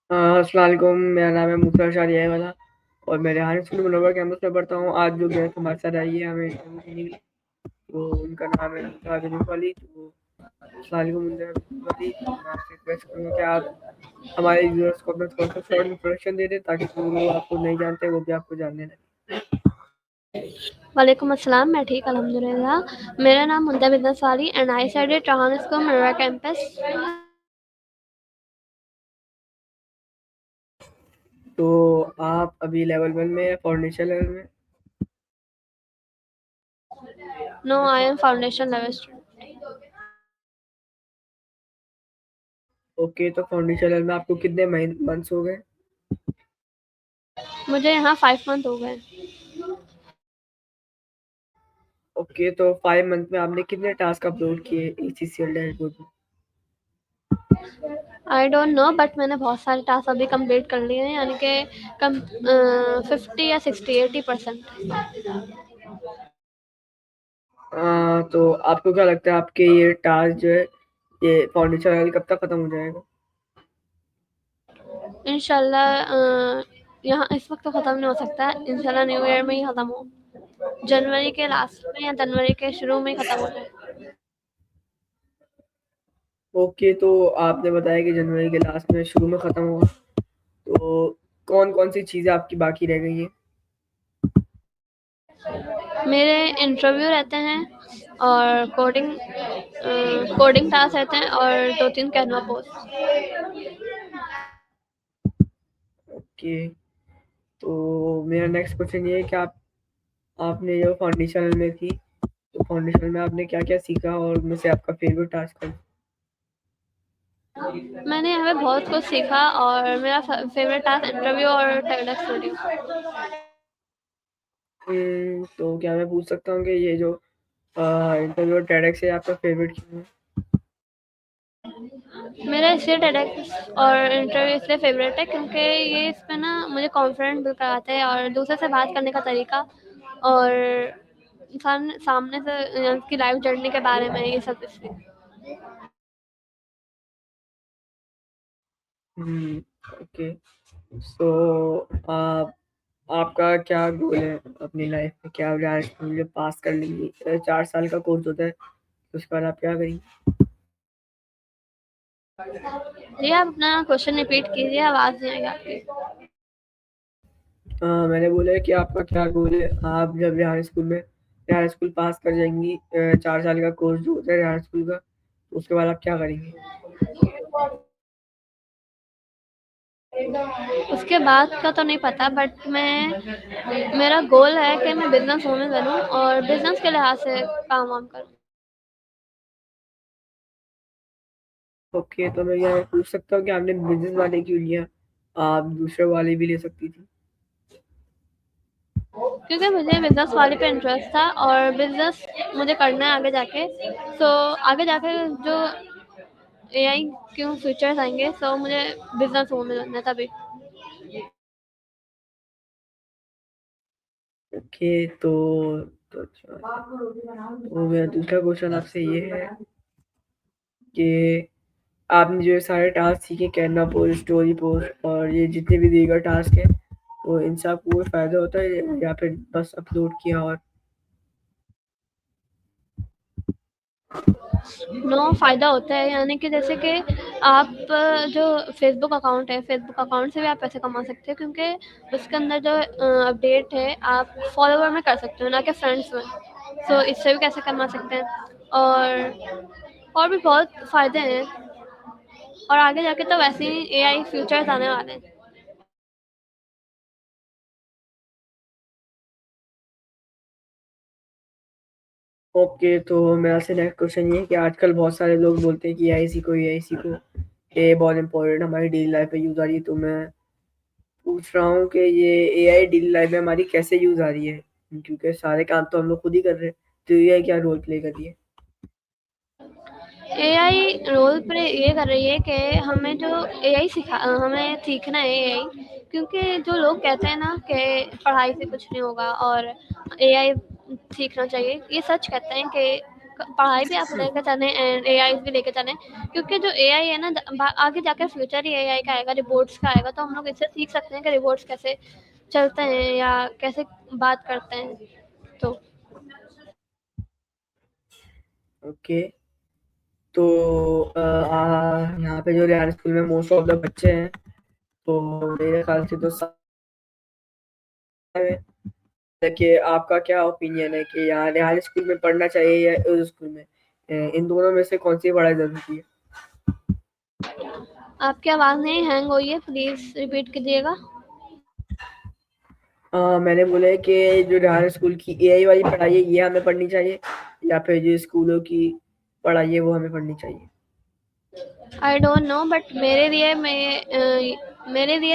अस्सलाम वालेकुम। मेरा नाम है मूसा शारिया वाला और मैं रेहान स्कूल मुनव्वर कैंपस में पढ़ता हूँ। आज जो गेस्ट हमारे साथ आई है हमें इंटरव्यू देने के लिए, तो उनका नाम है मुमताज़ अनूफ वाली। तो अस्सलाम वालेकुम मुमताज़ वाली, मैं आपसे रिक्वेस्ट करूँगा कि आप हमारे व्यूअर्स को अपना थोड़ा सा शॉर्ट इंट्रोडक्शन दे दें ताकि जो लोग आपको नहीं जानते वो भी आपको जानने लगे। वालेकुम अस्सलाम। मैं ठीक अल्हम्दुलिल्लाह। मेरा नाम मुंता बिज़नेस वाली एंड आई स्टडीड ट्राहान स्कूल मनोरा कैंपस। तो आप अभी लेवल 1 में या फाउंडेशन लेवल में? No, I am foundation level student. Okay, तो फाउंडेशन लेवल में आपको कितने मंथ्स हो गए? मुझे यहाँ 5 मंथ हो गए। ओके, तो 5 मंथ में आपने कितने टास्क अपलोड किए ACCL डैशबोर्ड में? आई डोंट नो, बट मैंने बहुत सारे टास्क अभी कंप्लीट कर लिए हैं, यानी कि कम 50 या 60 80%। तो आपको क्या लगता है आपके ये टास्क जो है ये फाउंडेशन लेवल कब तक खत्म हो जाएगा? इंशाल्लाह यहाँ इस वक्त तो ख़त्म नहीं हो सकता। इंशाल्लाह न्यू ईयर में ही ख़त्म हो, जनवरी के लास्ट में या जनवरी के शुरू में ही ख़त्म हो जाए। ओके, तो आपने बताया कि जनवरी के लास्ट में शुरू में खत्म होगा, तो कौन कौन सी चीज़ें आपकी बाकी रह गई हैं? मेरे इंटरव्यू रहते हैं और कोडिंग टास्क रहते हैं और 2-3 कैनवा पोस्ट। ओके, तो मेरा नेक्स्ट क्वेश्चन ये है कि आपने जो फाउंडेशन में थी, तो फाउंडेशन में आपने क्या क्या सीखा और उनमें से आपका फेवरेट टास्क कौन? मैंने यहाँ पे बहुत कुछ सीखा और मेरा फेवरेट टास्क इंटरव्यू और टेक्स्ट वीडियो। तो क्या मैं पूछ सकता हूँ कि ये जो इंटरव्यू टेडेक्स है आपका फेवरेट क्यों है? मेरा इसलिए टेडेक्स और इंटरव्यू इसलिए फेवरेट है क्योंकि ये इसमें ना मुझे कॉन्फिडेंट बिल्ड कराते हैं और दूसरे से बात करने का तरीका और इंसान सामने से उसकी लाइफ जर्नी के बारे में ये सब इसलिए। ओके, सो आप आपका क्या गोल है अपनी लाइफ में? क्या आप डायरेक्ट स्कूल में पास कर लेंगी? 4 साल का कोर्स होता है, तो उसके बाद आप क्या करेंगी? जी, आप अपना क्वेश्चन रिपीट कीजिए, आवाज़ नहीं आई आपकी। मैंने बोला है कि आपका क्या गोल है? आप जब बिहार स्कूल पास कर जाएंगी, 4 साल का कोर्स जो होता है बिहार स्कूल का, तो उसके बाद आप क्या करेंगी? उसके बाद का तो नहीं पता, बट मेरा गोल है कि मैं बिजनेस वूमेन बनूं और बिजनेस के लिहाज से काम वाम करूं। ओके, तो मैं यहाँ पूछ सकता हूँ कि आपने बिजनेस वाले क्यों लिया? आप दूसरे वाले भी ले सकती थी। क्योंकि मुझे बिजनेस वाले पे इंटरेस्ट था और बिजनेस मुझे करना है आगे जाके। सो आगे जाके जो एआई के फ्यूचर्स आएंगे, सो मुझे बिजनेस वूमेन बनना है तभी। ओके, तो अच्छा, तो मेरा दूसरा क्वेश्चन आपसे ये है कि आपने जो ये सारे टास्क सीखे, कैनवा पोस्ट, स्टोरी पोस्ट और ये जितने भी दीगर टास्क हैं, तो इनसे आपको कोई फ़ायदा होता है या फिर बस अपलोड किया और? नो, फ़ायदा होता है, यानी कि जैसे कि आप जो फेसबुक अकाउंट है, फेसबुक अकाउंट से भी आप पैसे कमा सकते हो क्योंकि उसके अंदर जो अपडेट है आप फॉलोवर में कर सकते हो, ना कि फ्रेंड्स में। सो इससे भी पैसे कमा सकते हैं और भी बहुत फ़ायदे हैं और आगे जाके तो वैसे ही एआई फ्यूचर्स आने वाले हैं। ओके, तो मेरा से नेक्स्ट क्वेश्चन ये है कि आजकल बहुत सारे लोग बोलते हैं कि एआई सीखो, ये बहुत इंपॉर्टेंट हमारी डेली लाइफ में यूज़ आ रही है। तो मैं पूछ रहा हूँ कि ये एआई डेली लाइफ में हमारी कैसे यूज़ आ रही है? क्योंकि सारे काम तो हम लोग खुद ही कर रहे हैं, तो एआई क्या रोल प्ले कर रही है? एआई रोल प्ले ये कर रही है कि हमें सीखना है एआई, क्योंकि जो लोग कहते हैं ना कि पढ़ाई से कुछ नहीं होगा और एआई सीखना चाहिए, ये सच कहते हैं कि पढ़ाई भी आप लेके चलें एंड एआई भी लेके चलें, क्योंकि जो एआई है ना आगे जाकर फ्यूचर ही एआई का आएगा, रिबोट्स का आएगा, तो हम लोग इससे सीख सकते हैं कि रिबोट्स कैसे चलते हैं या कैसे बात करते हैं। तो ओके। तो यहाँ पे जो रेहान स्कूल में मोस्ट ऑफ द बच्चे हैं, तो मेरे ख्याल से तो कि आपका क्या ओपिनियन है कि यहाँ रेहान स्कूल में पढ़ना चाहिए या उस स्कूल में, इन दोनों में से कौन सी पढ़ाई जरूरी है? आपकी आवाज़ नहीं हैंग हुई है, प्लीज़ रिपीट कीजिएगा। मैंने बोला है कि जो रेहान स्कूल की एआई वाली पढ़ाई है ये हमें पढ़नी चाहिए, या फिर जो स्कूलों की पढ़ाई है वो हमें पढ़नी चाहिए? आई डोंट नो, बट मेरे लिए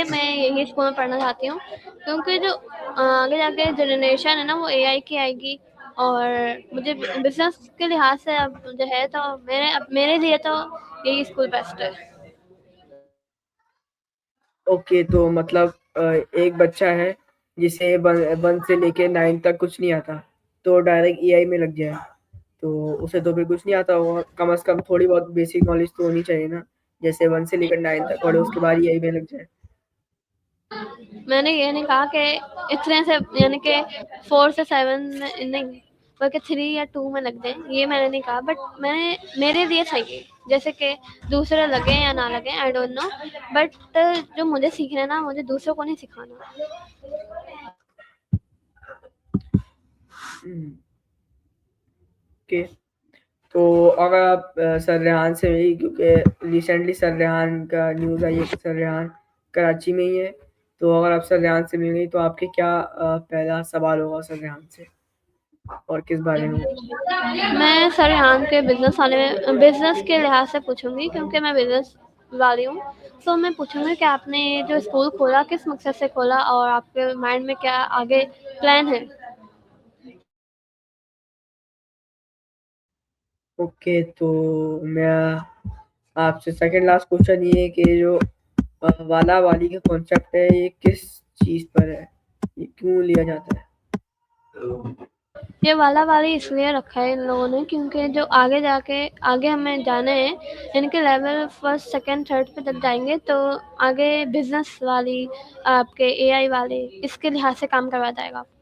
मैं यही स्कूल में पढ़ना चाहती हूँ, क्योंकि जो आगे जाके जनरेशन है ना वो एआई की आएगी, और मुझे बिजनेस के लिहाज से अब जो है तो मेरे लिए तो यही स्कूल बेस्ट है। ओके, तो मतलब एक बच्चा है जिसे वन से लेके 9 तक कुछ नहीं आता, तो डायरेक्ट एआई में लग जाए, तो उसे तो फिर कुछ नहीं आता होगा, कम से कम थोड़ी बहुत बेसिक नॉलेज तो होनी चाहिए ना, जैसे 1 से लेकर 9 तक, और उसके बाद एआई में लग जाए। मैंने ये नहीं कहा कि इतने से यानी कि 4 से 7 में नहीं, बल्कि 3 या 2 में लग जाए, ये मैंने नहीं कहा, बट मेरे लिए चाहिए, जैसे कि दूसरे लगे या ना लगे आई डोंट नो, बट जो मुझे सीखना है ना मुझे दूसरों को नहीं सिखाना। ओके। तो अगर आप सर रेहान से मिली, क्योंकि रिसेंटली सर रेहान का न्यूज़ आई है कि सर रेहान कराची में ही है, तो अगर आप सर रेहान से मिल गई तो आपके क्या पहला सवाल होगा सर रेहान से, और किस बारे में? मैं सर यहाँ के बिजनेस के लिहाज से पूछूंगी, क्योंकि मैं बिजनेस वाली हूँ, तो मैं पूछूंगी कि आपने ये जो स्कूल खोला किस मकसद से खोला और आपके माइंड में क्या आगे प्लान है। ओके, तो मैं आपसे सेकंड लास्ट क्वेश्चन ये है कि जो वाला वाली का कॉन्सेप्ट है ये किस चीज़ पर है, ये क्यों लिया जाता है? ये वाला वाली इसलिए रखा है इन लोगों ने, क्योंकि जो आगे हमें जाना है, इनके लेवल फर्स्ट सेकंड थर्ड पे तक जाएंगे, तो आगे बिजनेस वाली आपके एआई वाले इसके लिहाज से काम करवा जाएगा आपको।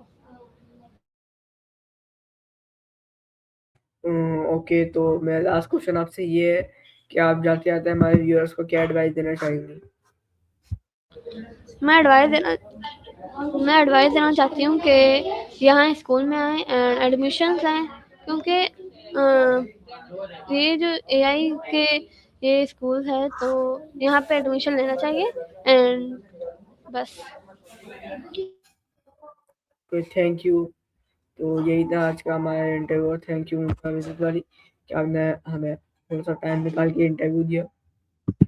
ओके, तो मेरा लास्ट क्वेश्चन आपसे ये है कि आप जाते जाते हमारे व्यूअर्स को क्या एडवाइस देना चाहेंगे? मैं एडवाइस देना मैं एडवाइस देना चाहती हूँ कि यहाँ स्कूल में आएँ एंड एडमिशन्स लें, क्योंकि ये जो एआई के ये स्कूल है, तो यहाँ पे एडमिशन लेना चाहिए एंड बस। तो थैंक यू। तो यही था आज का हमारा इंटरव्यू, और थैंक यू मुक्ता विजिट वाली कि आपने हमें थोड़ा सा टाइम निकाल के इंटरव्यू दिया।